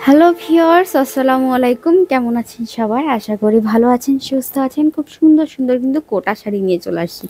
Hello viewers, আসসালামু আলাইকুম। কেমন আছেন সবাই? আশা করি ভালো আছেন, সুস্থ আছেন। খুব সুন্দর সুন্দর কিন্তু কোটা শাড়ি নিয়ে চলে আসছি।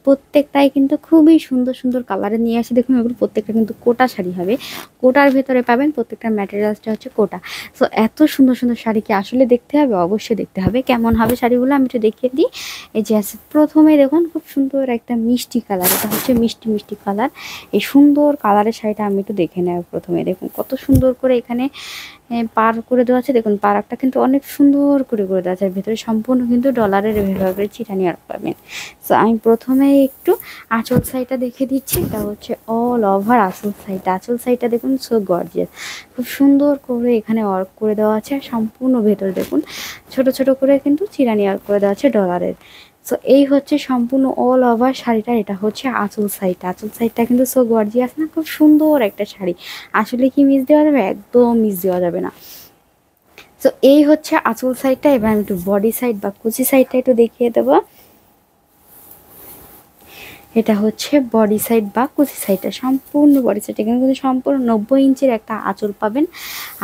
প্রত্যেকটাই কিন্তু খুবই সুন্দর সুন্দর কালারে নিয়ে আসি। দেখুন, এগুলো প্রত্যেকটা কিন্তু কোটা শাড়ি হবে। কোটার ভেতরে পাবেন, প্রত্যেকটা ম্যাটেরিয়ালসটা হচ্ছে কোটা। সো এত সুন্দর সুন্দর শাড়ি কি আসলে দেখতে হবে? অবশ্যই দেখতে হবে। কেমন হবে শাড়িগুলো আমি একটু দেখিয়ে দিই। এই যে আছে, প্রথমে দেখুন খুব সুন্দর একটা মিষ্টি কালার, এটা হচ্ছে মিষ্টি মিষ্টি কালার। এই সুন্দর কালারের শাড়িটা আমি একটু দেখে নেব। প্রথমে দেখুন কত সুন্দর করে এখানে পার করে দেওয়া আছে। দেখুন পারাকটা কিন্তু অনেক সুন্দর করে দেওয়া আছে। ভেতরে সম্পূর্ণ কিন্তু ডলারের এভাবে চিটানি আর পাবেন। সো আমি প্রথমে একটু আঁচল সাইডটা দেখে দিচ্ছি। এটা হচ্ছে অল ওভার আঁচল সাইডটা। আঁচল সাইডটা দেখুন সো গর্জিয়াস, খুব সুন্দর করে এখানে ওয়ার্ক করে দেওয়া আছে। আর সম্পূর্ণ ভেতরে দেখুন ছোট ছোট করে কিন্তু চিরানি ওয়ার্ক করে দেওয়া আছে ডলারের। সো এই হচ্ছে সম্পূর্ণ অল ওভার শাড়িটা। এটা হচ্ছে আঁচল সাইডটা। আঁচল সাইডটা কিন্তু সো গর্জিয়াস না, খুব সুন্দর একটা শাড়ি। আসলে কি মিস দেওয়া যাবে? একদম মিস দেওয়া যাবে না। সো এই হচ্ছে আঁচল সাইডটা। এবার আমি একটু বডি সাইড বা কুচি সাইডটা একটু দেখিয়ে দেবো। এটা হচ্ছে বডি সাইড বা কুচি সাইডটা। সম্পূর্ণ বডি সাইড এখানে কিন্তু সম্পূর্ণ 90 ইঞ্চির একটা আঁচল পাবেন।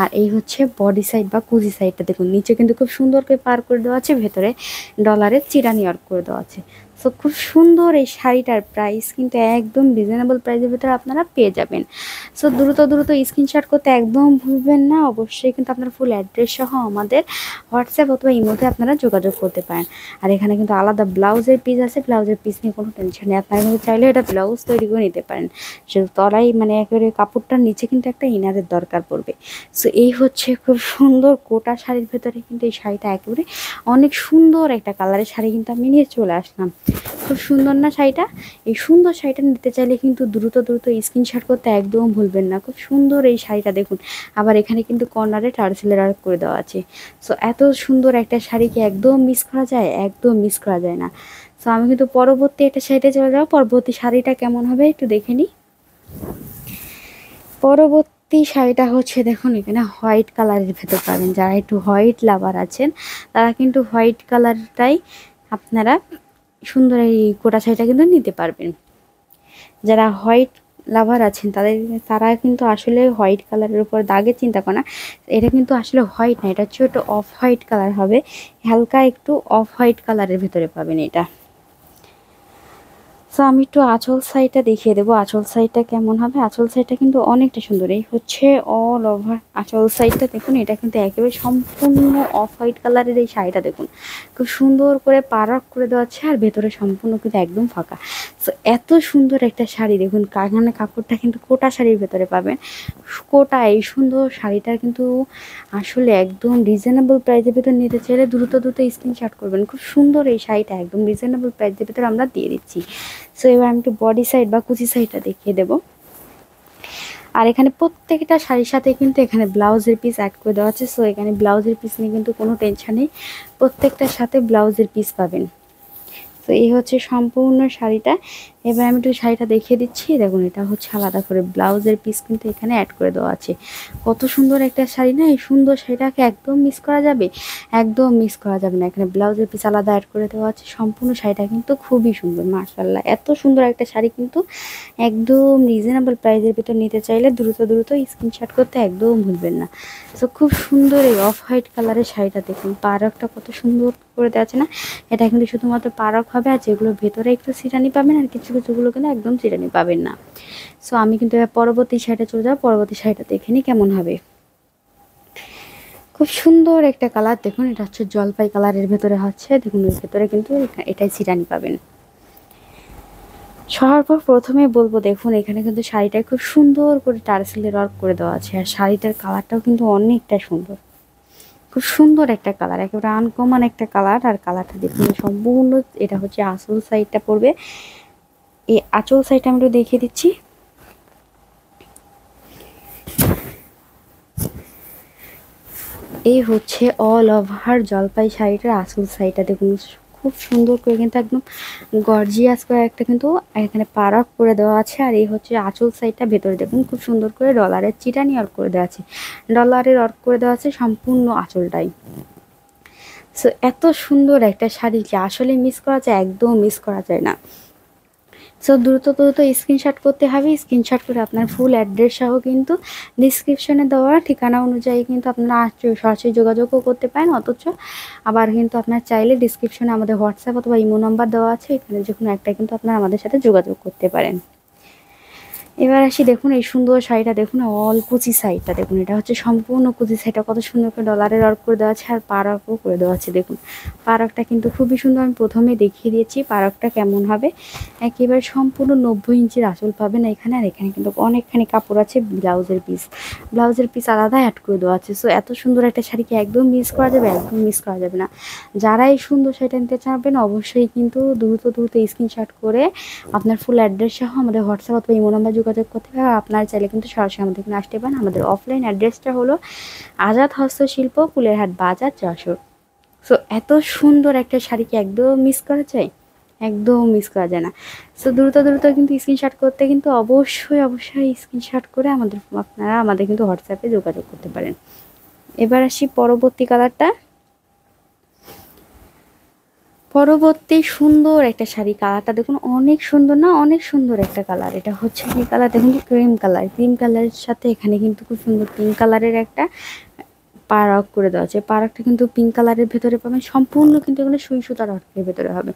আর এই হচ্ছে বডি সাইড বা কুচি সাইডটা। দেখুন নিচে কিন্তু খুব সুন্দর করে পার করে দেওয়া আছে, ভেতরে ডলারের চিরানি ওয়ার্ক করে দেওয়া আছে। সো খুব সুন্দর এই শাড়িটার প্রাইস কিন্তু একদম রিজনেবল প্রাইসের ভিতরে আপনারা পেয়ে যাবেন। সো দ্রুত দ্রুত স্ক্রিনশট করতে একদম ভুলবেন না। অবশ্যই কিন্তু আপনার ফুল অ্যাড্রেস সহ আমাদের হোয়াটসঅ্যাপ অথবা ইমোতে আপনারা যোগাযোগ করতে পারেন। আর এখানে কিন্তু আলাদা ব্লাউজের পিস আছে। ব্লাউজের পিস নিয়ে কোনো টেনশন নেই, আপনারা কিন্তু চাইলে এটা ব্লাউজ তৈরি করে নিতে পারেন। শুধু তলাই মানে একেবারে কাপড়টার নিচে কিন্তু একটা ইনারের দরকার পড়বে। সো এই হচ্ছে খুব সুন্দর কোটা শাড়ির ভেতরে কিন্তু এই শাড়িটা একেবারে অনেক সুন্দর একটা কালারের শাড়ি কিন্তু আমি নিয়ে চলে আসলাম। খুব সুন্দর না শাড়িটা? এই সুন্দর শাড়িটা নিতে চাইলে কিন্তু দ্রুত দ্রুত স্ক্রিনশট করতে একদম ভুলবেন না। খুব সুন্দর এই শাড়িটা দেখুন। আবার এখানে কিন্তু কর্নারে টার্সেলের ওয়ার্ক করে দেওয়া আছে। সো এত সুন্দর একটা শাড়িকে একদম মিস করা যায়? একদম মিস করা যায় না। সো আমি কিন্তু পরবর্তী একটা শাড়িতে চলে যাবো। পরবর্তী শাড়িটা কেমন হবে একটু দেখে নিই। পরবর্তী শাড়িটা হচ্ছে দেখুন, এখানে হোয়াইট কালারের ভেতর পাবেন। যারা একটু হোয়াইট লাভার আছেন তারা কিন্তু হোয়াইট কালারটাই আপনারা সুন্দর এই কোটা শাড়িটা কিন্তু নিতে পারবেন। যারা হোয়াইট লাভার আছেন তারা কিন্তু আসলে হোয়াইট কালারের উপর দাগে চিন্তা করে না। এটা কিন্তু আসলে হোয়াইট না, এটা হচ্ছে একটু অফ হোয়াইট কালার হবে। হালকা একটু অফ হোয়াইট কালারের ভেতরে পাবেন এটা। সো আমি একটু আঁচল সাইডটা দেখিয়ে দেবো। আঁচল সাইডটা কেমন হবে? আঁচল সাইডটা কিন্তু অনেকটা সুন্দর। এই হচ্ছে অল ওভার আঁচল সাইডটা। দেখুন এটা কিন্তু একেবারে সম্পূর্ণ অফ হোয়াইট কালারের এই শাড়িটা দেখুন খুব সুন্দর করে পারাক করে দেওয়া আছে। আর ভেতরে সম্পূর্ণ কিন্তু একদম ফাঁকা। সো এত সুন্দর একটা শাড়ি দেখুন। কারখানা কাপড়টা কিন্তু কোটা শাড়ির ভেতরে পাবেন। কোটা এই সুন্দর শাড়িটা কিন্তু আসলে একদম রিজনেবল প্রাইসের ভেতর নিতে চাইলে দ্রুত দ্রুত স্ক্রিনশট করবেন। খুব সুন্দর এই শাড়িটা একদম রিজনেবল প্রাইসের ভেতর আমরা দিয়ে দিচ্ছি। সো এবার আমি একটু বডি সাইড বা কুচি সাইডটা দেখিয়ে দেবো। আর এখানে প্রত্যেকটা শাড়ির সাথে কিন্তু এখানে ব্লাউজের পিস অ্যাড করে দেওয়া আছে। সো এখানে ব্লাউজের পিস নিয়ে কিন্তু কোনো টেনশন নেই, প্রত্যেকটার সাথে ব্লাউজের পিস পাবেন। তো এই হচ্ছে সম্পূর্ণ শাড়িটা। এবার আমি একটু শাড়িটা দেখিয়ে দিচ্ছি। দেখুন এটা হচ্ছে আলাদা করে ব্লাউজের পিস কিন্তু এখানে অ্যাড করে দেওয়া আছে। কত সুন্দর একটা শাড়ি না? এই সুন্দর শাড়িটাকে একদম মিস করা যাবে? একদম মিস করা যাবে না। এখানে ব্লাউজের পিস আলাদা অ্যাড করে দেওয়া আছে। সম্পূর্ণ শাড়িটা কিন্তু খুবই সুন্দর, মাশাআল্লাহ। এত সুন্দর একটা শাড়ি কিন্তু একদম রিজনেবল প্রাইসের ভিতর নিতে চাইলে দ্রুত দ্রুত স্ক্রিনশট করতে একদম ভুলবেন না। সো খুব সুন্দর এই অফ হোয়াইট কালারের শাড়িটা দেখুন। পাড়কটা কত সুন্দর করে দেওয়া আছে না? এটা কিন্তু শুধুমাত্র পাড়ক হবে। আর যেগুলো ভেতরে একটু চিরানি পাবেন, আর কিছু কিছুগুলো কিন্তু একদম চিরানি পাবেন না। সো আমি কিন্তু এবার পরবর্তী শাড়িটা চলে যাবো। পরবর্তী শাড়িটা দেখে নিই কেমন হবে। খুব সুন্দর একটা কালার দেখুন। এটা হচ্ছে জলপাই কালারের ভেতরে হচ্ছে। দেখুন এর ভেতরে কিন্তু এটাই চিরানি পাবেন। সবার পর প্রথমে বলবো, দেখুন এখানে কিন্তু শাড়িটা খুব সুন্দর করে টার্সেলের ওয়ার্ক করে দেওয়া আছে। আর শাড়িটার কালারটাও কিন্তু অনেকটা সুন্দর, খুব সুন্দর একটা কালার, একেবারে আনকমন একটা কালার। আর কালারটা দেখুন সম্পূর্ণ। এটা হচ্ছে আঁচল সাইডটা পড়বে। এই আঁচল সাইডটা আমি একটু দেখিয়ে দিচ্ছি। এই হচ্ছে অল ওভার জলপাই শাড়িটার আঁচল সাইডটা দেখুন খুব সুন্দর করে কিন্তু একদম গর্জিয়াস করে একটা কিন্তু এখানে পাড়ক করে দেওয়া আছে। আর এই হচ্ছে আঁচল সাইডটা। ভেতরে দেখুন খুব সুন্দর করে ডলারের চিটানি ওয়ার্ক করে দেওয়া আছে। ডলারের ওয়ার্ক করে দেওয়া আছে সম্পূর্ণ আঁচলটাই। সো এত সুন্দর একটা শাড়ি যে আসলে মিস করা যায়? একদম মিস করা যায় না। সো দ্রুত দ্রুত স্ক্রিনশট করতে হবে। স্ক্রিনশট করে আপনার ফুল অ্যাড্রেস সহ কিন্তু ডিসক্রিপশনে দেওয়া ঠিকানা অনুযায়ী কিন্তু আপনারা সরাসরি যোগাযোগও করতে পারেন। অথচ আবার কিন্তু আপনার চাইলে ডিসক্রিপশনে আমাদের হোয়াটসঅ্যাপ অথবা ইমো নাম্বার দেওয়া আছে, এখানে যে কোনো একটা কিন্তু আপনারা আমাদের সাথে যোগাযোগ করতে পারেন। এবার আসি, দেখুন এই সুন্দর শাড়িটা দেখুন, অল কুচি সাইডটা দেখুন, এটা হচ্ছে সম্পূর্ণ কুচি সাইডটা কত সুন্দর করে ডলারের ওয়ার্ক করে দেওয়া আছে আর পারকও করে দেওয়া আছে। দেখুন পারকটা কিন্তু খুবই সুন্দর, আমি প্রথমে দেখিয়ে দিয়েছি পারকটা কেমন হবে। একেবারে সম্পূর্ণ 90 ইঞ্চির আঁচল পাবেন এখানে, আর এখানে কিন্তু অনেকখানি কাপড় আছে। ব্লাউজের পিস আলাদা অ্যাড করে দেওয়া আছে। সো এত সুন্দর একটা শাড়িকে একদম মিস করা যাবে, একদম মিস করা যাবে না। যারা এই সুন্দর শাড়িটা নিতে চাবেন অবশ্যই কিন্তু দ্রুত দ্রুত স্ক্রিনশট করে আপনার ফুল অ্যাড্রেস সহ আমাদের হোয়াটসঅ্যাপ অথবা ইমো নাম্বার যোগাযোগ করতে হবে। আর আপনারা চাইলে কিন্তু সরাসরি আমাদের এখানে আসতে পারেন। আমাদের অফলাইন অ্যাড্রেসটা হলো আজাদ হস্তশিল্প, কুলেরহাট বাজার, যশোর। সো এত সুন্দর একটা শাড়িকে একদম মিস করা যায়, একদম মিস করা যায় না। সো দ্রুত দ্রুত কিন্তু স্ক্রিনশট করতে কিন্তু অবশ্যই স্ক্রিনশট করে আপনারা আমাদের কিন্তু হোয়াটসঅ্যাপে যোগাযোগ করতে পারেন। এবার আসি পরবর্তী কালারটা। পরবর্তী সুন্দর একটা শাড়ি, কালারটা দেখুন অনেক সুন্দর না, অনেক সুন্দর একটা কালার। এটা হচ্ছে কি কালার দেখুন, ক্রিম কালারের সাথে এখানে কিন্তু খুব সুন্দর পিঙ্ক কালারের একটা পাড়ক করে দেওয়া আছে। পাড়কটা কিন্তু পিঙ্ক কালারের ভেতরে পাবেন, সম্পূর্ণ কিন্তু এখানে সুই সুতার অর্কের ভেতরে হবে,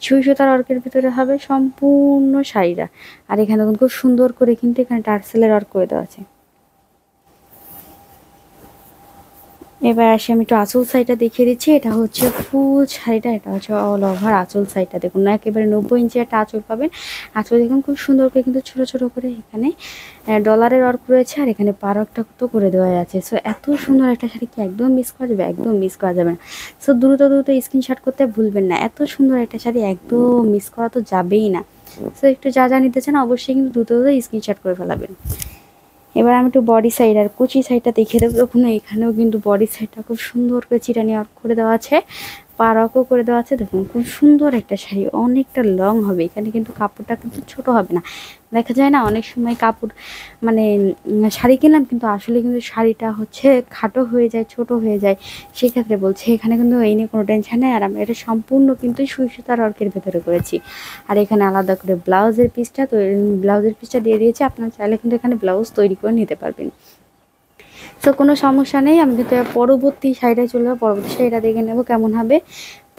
সুই সুতার অর্কের ভেতরে হবে সম্পূর্ণ শাড়িটা। আর এখানে দেখুন খুব সুন্দর করে কিন্তু এখানে টার্সেলের ওয়ার্ক করে দেওয়া আছে। এবার আসি, আমি একটু আঁচল সাইডটা দেখিয়ে দিচ্ছি। এটা হচ্ছে ফুল শাড়িটা, এটা হচ্ছে অল ওভার আঁচল সাইডটা দেখুন না, একেবারে 90 ইঞ্চি একটা আঁচল পাবেন। আঁচল দেখুন খুব সুন্দর করে কিন্তু ছোট ছোট করে এখানে ডলারের ওয়ার্ক রয়েছে, আর এখানে পারকটা তো করে দেওয়া আছে। সো এত সুন্দর একটা শাড়ি কি একদম মিস করা যাবে, একদম মিস করা যাবে না। সো দ্রুত দ্রুত স্ক্রিনশট করতে ভুলবেন না, এত সুন্দর একটা শাড়ি একদম মিস করা তো যাবেই না। সো একটু যা নিতে চান অবশ্যই কিন্তু দ্রুত দ্রুত স্ক্রিনশট করে ফেলাবেন। এবার আমি একটু বডি সাইড আর কুচি সাইডটা দেখিয়ে দেবো। দেখুন এখানেও কিন্তু বডি সাইডটা খুব সুন্দর করে চিটানি ওয়ার্ক করে দেওয়া আছে, পারকও করে দেওয়া আছে। দেখুন খুব সুন্দর একটা শাড়ি, অনেকটা লং হবে। এখানে কিন্তু কাপড়টা কিন্তু ছোট হবে না। দেখা যায় না অনেক সময় কাপড় মানে শাড়ি কিনলাম কিন্তু আসলে কিন্তু শাড়িটা হচ্ছে খাটো হয়ে যায়, ছোট হয়ে যায়। সেক্ষেত্রে বলছি এখানে কিন্তু এই নিয়ে কোনো টেনশন নেই। আর আমরা এটা সম্পূর্ণ কিন্তু সুই সুতার ওয়ার্কের ভেতরে করেছি। আর এখানে আলাদা করে ব্লাউজের পিসটা দিয়ে দিয়েছি। আপনারা চাইলে কিন্তু এখানে ব্লাউজ তৈরি করে নিতে পারবেন। তো কোনো সমস্যা নেই। আমি কিন্তু পরবর্তী শাড়িটা চলে যাবো, পরবর্তী শাড়িটা দেখে নেবো কেমন হবে।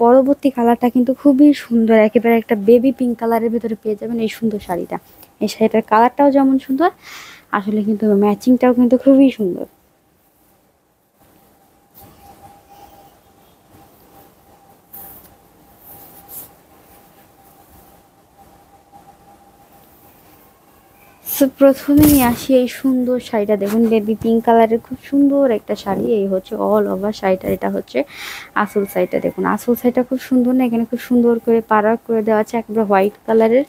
পরবর্তী কালারটা কিন্তু খুবই সুন্দর, একেবারে একটা বেবি পিঙ্ক কালারের ভেতরে পেয়ে যাবেন এই সুন্দর শাড়িটা। এই শাড়িটার কালারটাও যেমন সুন্দর, আসলে কিন্তু ম্যাচিংটাও কিন্তু খুবই সুন্দর। সো প্রথমেই আসি এই সুন্দর শাড়িটা দেখুন, বেবি পিঙ্ক কালারের খুব সুন্দর একটা শাড়ি। এই হচ্ছে অল ওভার শাড়িটা, এটা হচ্ছে আসল সাইডটা দেখুন, আসল সাইডটা খুব সুন্দর না, এখানে খুব সুন্দর করে পাড়াক করে দেওয়া আছে, একেবারে হোয়াইট কালারের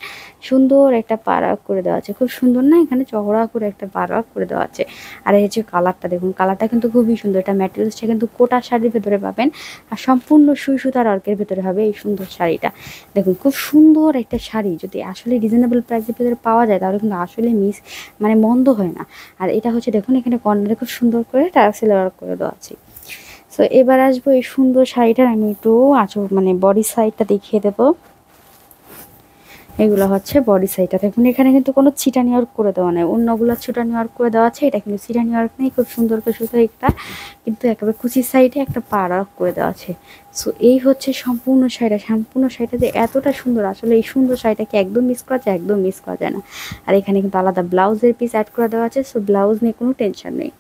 সুন্দর একটা পাড়াক করে দেওয়া আছে, খুব সুন্দর না, এখানে চওড়া করে একটা পাড়াক করে দেওয়া আছে। আর এই হচ্ছে কালারটা দেখুন, কালারটা কিন্তু খুবই সুন্দর। এটা ম্যাটেরিয়ালসটা কিন্তু কোটা শাড়ির ভেতরে পাবেন, আর সম্পূর্ণ সুই সুতার অর্কের ভেতরে হবে এই সুন্দর শাড়িটা। দেখুন খুব সুন্দর একটা শাড়ি, যদি আসলে রিজনেবল প্রাইসের ভেতরে পাওয়া যায় তাহলে কিন্তু আসলে মন্দ হয় না। আর এটা হচ্ছে দেখুন এখানে কর্নারে খুব সুন্দর করে টার্সেল ওয়ার্ক করে দেওয়া আছে। সো এবার আসবো এই সুন্দর শাড়িটার আমি একটু বডি সাইডটা দেখিয়ে দেবো। এগুলো হচ্ছে বডি সাইডটা দেখুন, এখানে কিন্তু কোনো ছিটানি ওয়ার্ক করে দেওয়া নেই, অন্যগুলো ছিটানি ওয়ার্ক করে দেওয়া আছে, এটা কিন্তু ছিটানি ওয়ার্ক নেই, খুব সুন্দর করে শুধু একটা কিন্তু একেবারে কুচির সাইডে একটা পাড় ওয়ার্ক করে দেওয়া আছে। সো এই হচ্ছে সম্পূর্ণ শাড়িটা যে এতটা সুন্দর, আসলে এই সুন্দর শাড়িটাকে একদম মিস করা যায়, একদম মিস করা যায় না। আর এখানে কিন্তু আলাদা ব্লাউজের পিস অ্যাড করে দেওয়া আছে, সো ব্লাউজ নিয়ে কোনো টেনশন নেই।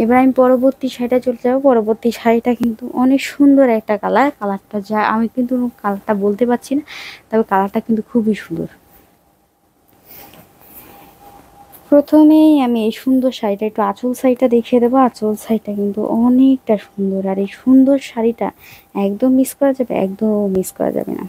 এবার আমি পরবর্তী শাড়িটা চলে যাবো। পরবর্তী শাড়িটা কিন্তু অনেক সুন্দর একটা কালারটা যা আমি কিন্তু কালারটা বলতে পারছি না, তবে কালারটা কিন্তু খুবই সুন্দর। প্রথমেই আমি এই সুন্দর শাড়িটা একটু আঁচল সাইডটা দেখিয়ে দেবো। আঁচল সাইডটা কিন্তু অনেকটা সুন্দর, আর এই সুন্দর শাড়িটা একদম মিস করা যাবে, একদম মিস করা যাবে না।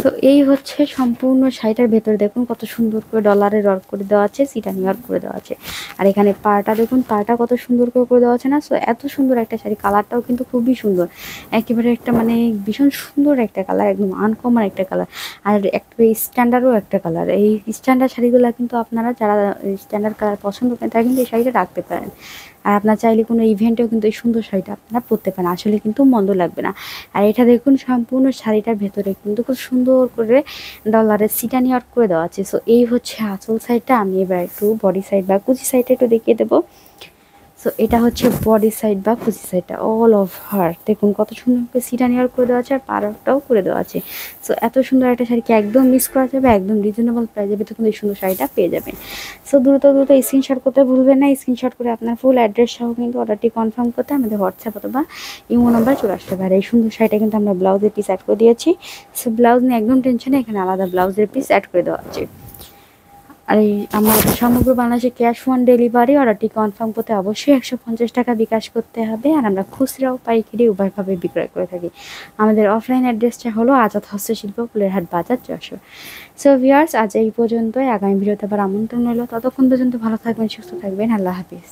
তো এই হচ্ছে সম্পূর্ণ শাড়িটার ভেতরে দেখুন কত সুন্দর করে ডলারের ওয়ার্ক করে দেওয়া আছে, সিটানি ওয়ার্ক করে দেওয়া আছে। আর এখানে পাটা দেখুন, পাটা কত সুন্দর করে দেওয়া আছে না। সো এত সুন্দর একটা শাড়ি, কালারটাও কিন্তু খুবই সুন্দর, একেবারে একটা ভীষণ সুন্দর একটা কালার, একদম আনকমন একটা কালার, আর একটা স্ট্যান্ডার্ডও একটা কালার। এই স্ট্যান্ডার্ড শাড়িগুলো কিন্তু আপনারা যারা স্ট্যান্ডার্ড কালার পছন্দ করেন তারা কিন্তু এই শাড়িটা রাখতে পারেন। আর আপনার চাইলে কোনো ইভেন্টেও কিন্তু এই সুন্দর শাড়িটা আপনারা পরতে পারেন, আসলে কিন্তু মন্দ লাগবে না। আর এটা দেখুন সম্পূর্ণ শাড়িটার ভেতরে কিন্তু খুব সুন্দর করে ডলারের সিটানি আউট করে দেওয়া আছে। সো এই হচ্ছে আঁচল সাইডটা। আমি এবার একটু বডি সাইড বা কুচি সাইডটা একটু দেখিয়ে দেবো। সো এটা হচ্ছে বডি সাইড বা কুচি সাইডটা, অল ওভার দেখুন কত সুন্দর করে সিটানি আউট করে দেওয়া আছে আর পাড়টাও করে দেওয়া আছে। সো এত সুন্দর একটা শাড়িকে একদম মিস করা যাবে, একদম রিজনেবল প্রাইসে তখন এই সুন্দর শাড়িটা পেয়ে যাবেন। সো দ্রুত স্ক্রিনশট করতে ভুলবেন না। স্ক্রিনশট করে আপনার ফুল অ্যাড্রেস সহ কিন্তু অর্ডারটি কনফার্ম করতে আমাদের হোয়াটসঅ্যাপ অথবা ইমো নাম্বার চলে আসতে পারে। এই সুন্দর শাড়িটা কিন্তু আমরা ব্লাউজের পিস অ্যাড করে দিয়েছি। সো ব্লাউজ নিয়ে একদম টেনশন নেই, এখানে আলাদা ব্লাউজের পিস অ্যাড করে দেওয়া আছে। আর এই আমার সমগ্র বাংলাদেশে ক্যাশ অন ডেলিভারি। অর্ডারটি কনফার্ম করতে অবশ্যই 150 টাকা বিকাশ করতে হবে। আর আমরা খুচরাও পাইকারি উভয়ভাবে বিক্রয় করে থাকি। আমাদের অফলাইন অ্যাড্রেসটা হলো আজাদ হস্তশিল্প, ফুলেরহাট বাজার, যশোর। সো ভিউয়ার্স, আজ এই পর্যন্তই। আগামী ভিডিওতে আবার আমন্ত্রণ রইল। ততক্ষণ পর্যন্ত ভালো থাকবেন, সুস্থ থাকবেন। আল্লাহ হাফিজ।